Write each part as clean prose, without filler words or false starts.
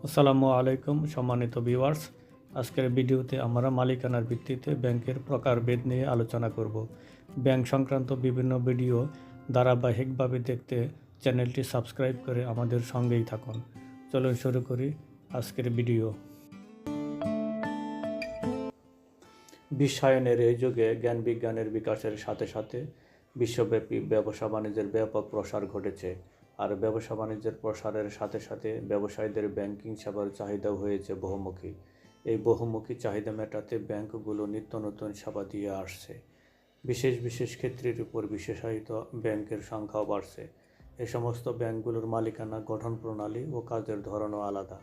আসসালামু আলাইকুম সম্মানিত ভিউয়ার্স। আজকের ভিডিওতে আমরা মালিকানার ভিত্তিতে ব্যাংকের প্রকারভেদ নিয়ে আলোচনা করব। ব্যাংক সংক্রান্ত বিভিন্ন ভিডিও ধারাবাহিকভাবে দেখতে চ্যানেলটি সাবস্ক্রাইব করে আমাদের সঙ্গেই থাকুন। চলুন শুরু করি আজকের ভিডিও। বিশ্বায়নের এই যুগে জ্ঞান বিজ্ঞানের বিকাশের সাথে সাথে বিশ্বব্যাপী ব্যবসা বাণিজ্যের ব্যাপক প্রসার ঘটেছে। আর ব্যবসা বাণিজ্যের প্রসারের সাথে সাথে ব্যবসায়ীদের ব্যাংকিং সেবার চাহিদাও হয়েছে বহুমুখী। এই বহুমুখী চাহিদা মেটাতে ব্যাংকগুলো নিত্য নতুন সেবা দিয়ে আসছে। বিশেষ বিশেষ ক্ষেত্রের উপর বিশেষায়িত ব্যাংকের সংখ্যাও বাড়ছে। এই সমস্ত ব্যাংকগুলোর মালিকানা, গঠন প্রণালী ও কাজের ধরনও আলাদা।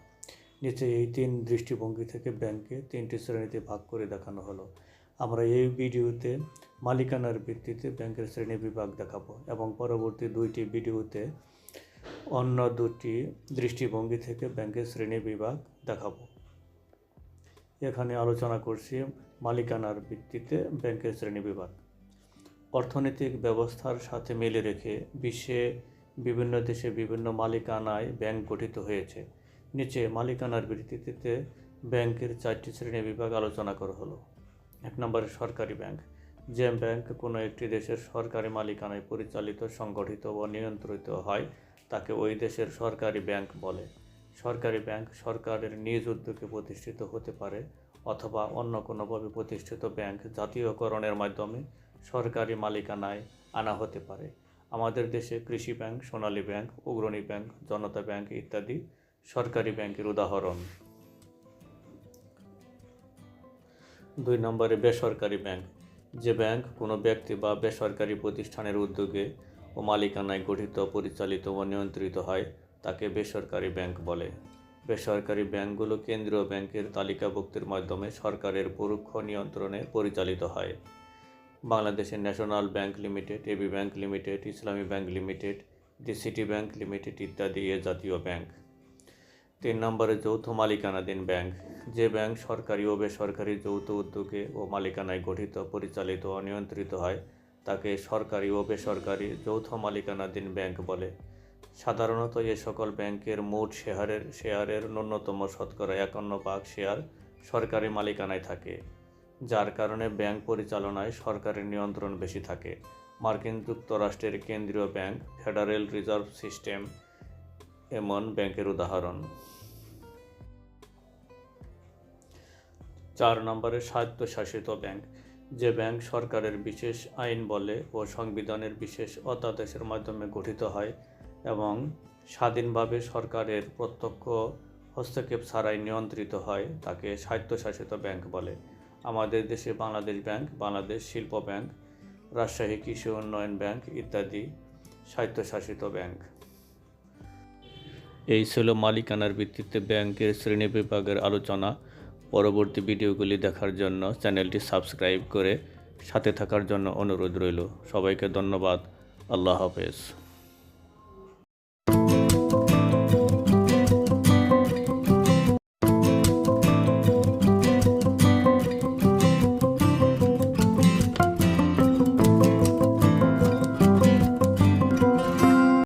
নিচে এই তিন দৃষ্টিভঙ্গি থেকে ব্যাংককে তিনটি শ্রেণীতে ভাগ করে দেখানো হলো। আমরা এই ভিডিওতে মালিকানার ভিত্তিতে ব্যাংকের শ্রেণী বিভাগ দেখাবো এবং পরবর্তী দুইটি ভিডিওতে অন্য দুটি দৃষ্টিভঙ্গি থেকে ব্যাংকের শ্রেণী বিভাগ দেখাবো। এখানে আলোচনা করছি মালিকানার ভিত্তিতে ব্যাংকের শ্রেণী বিভাগ। অর্থনৈতিক ব্যবস্থার সাথে মিলে রেখে বিশ্বে বিভিন্ন দেশে বিভিন্ন মালিকানায় ব্যাংক গঠিত হয়েছে। নিচে মালিকানার ভিত্তিতে ব্যাংকের চারটি শ্রেণী বিভাগ আলোচনা করা হলো। 1 নম্বরে সরকারি ব্যাংক। যে ব্যাংক কোনো একটি দেশের সরকারি মালিকানায় পরিচালিত, সংগঠিত ও নিয়ন্ত্রিত হয় তাকে ওই দেশের সরকারি ব্যাংক বলে। সরকারি ব্যাংক সরকারের নিজ উদ্যোগে প্রতিষ্ঠিত হতে পারে অথবা অন্য কোনোভাবে প্রতিষ্ঠিত ব্যাংক জাতীয়করণের মাধ্যমে সরকারি মালিকানায় আনা হতে পারে। আমাদের দেশে কৃষি ব্যাংক, সোনালী ব্যাংক, অগ্রণী ব্যাংক, জনতা ব্যাংক ইত্যাদি সরকারি ব্যাংকের উদাহরণ। 2 নম্বরে বেসরকারি ব্যাংক। যে ব্যাংক কোনো ব্যক্তি বা বেসরকারি প্রতিষ্ঠানের উদ্যোগে ও মালিকানায় গঠিত, পরিচালিত ও নিয়ন্ত্রিত হয় তাকে বেসরকারি ব্যাংক বলে। বেসরকারি ব্যাংকগুলো কেন্দ্রীয় ব্যাংকের তালিকাভুক্তির মাধ্যমে সরকারের পরোক্ষ নিয়ন্ত্রণে পরিচালিত হয়। বাংলাদেশের national bank limited, AB bank limited, Islami bank limited, the city bank limited ইত্যাদি এ জাতীয় ব্যাংক। 3 নম্বরে যৌথ মালিকানাধীন ব্যাংক। যে ব্যাংক সরকারি ও বেসরকারি যৌথ উদ্যোগে ও মালিকানায় গঠিত, পরিচালিত ও নিয়ন্ত্রিত হয় তাকে সরকারি ও বেসরকারি যৌথ মালিকানাধীন ব্যাংক বলে। সাধারণত এ সকল ব্যাংকের মোট শেয়ারের ন্যূনতম শতকরা 51% শেয়ার সরকারি মালিকানায় থাকে, যার কারণে ব্যাংক পরিচালনায় সরকারের নিয়ন্ত্রণ বেশি থাকে। মার্কিন যুক্তরাষ্ট্রের কেন্দ্রীয় ব্যাংক, ফেডারেল রিজার্ভ সিস্টেম এমন ব্যাংকের উদাহরণ। 4 নম্বরে স্বায়ত্তশাসিত ব্যাংক। যে ব্যাংক সরকারের বিশেষ আইন বলে ও সংবিধানের বিশেষ অধ্যাদেশের মাধ্যমে গঠিত হয় এবং স্বাধীনভাবে সরকারের প্রত্যক্ষ হস্তক্ষেপ ছাড়াই নিয়ন্ত্রিত হয় তাকে স্বায়ত্তশাসিত ব্যাংক বলে। আমাদের দেশে বাংলাদেশ ব্যাংক, বাংলাদেশ শিল্প ব্যাংক, রাজশাহী কৃষি উন্নয়ন ব্যাংক ইত্যাদি স্বায়ত্তশাসিত ব্যাংক। এই ছিল মালিকানার ভিত্তিতে ব্যাংকের শ্রেণী বিভাগের আলোচনা। পরবর্তী ভিডিওগুলি দেখার জন্য চ্যানেলটি সাবস্ক্রাইব করে সাথে থাকার জন্য অনুরোধ রইল। সবাইকে ধন্যবাদ। আল্লাহ হাফেজ।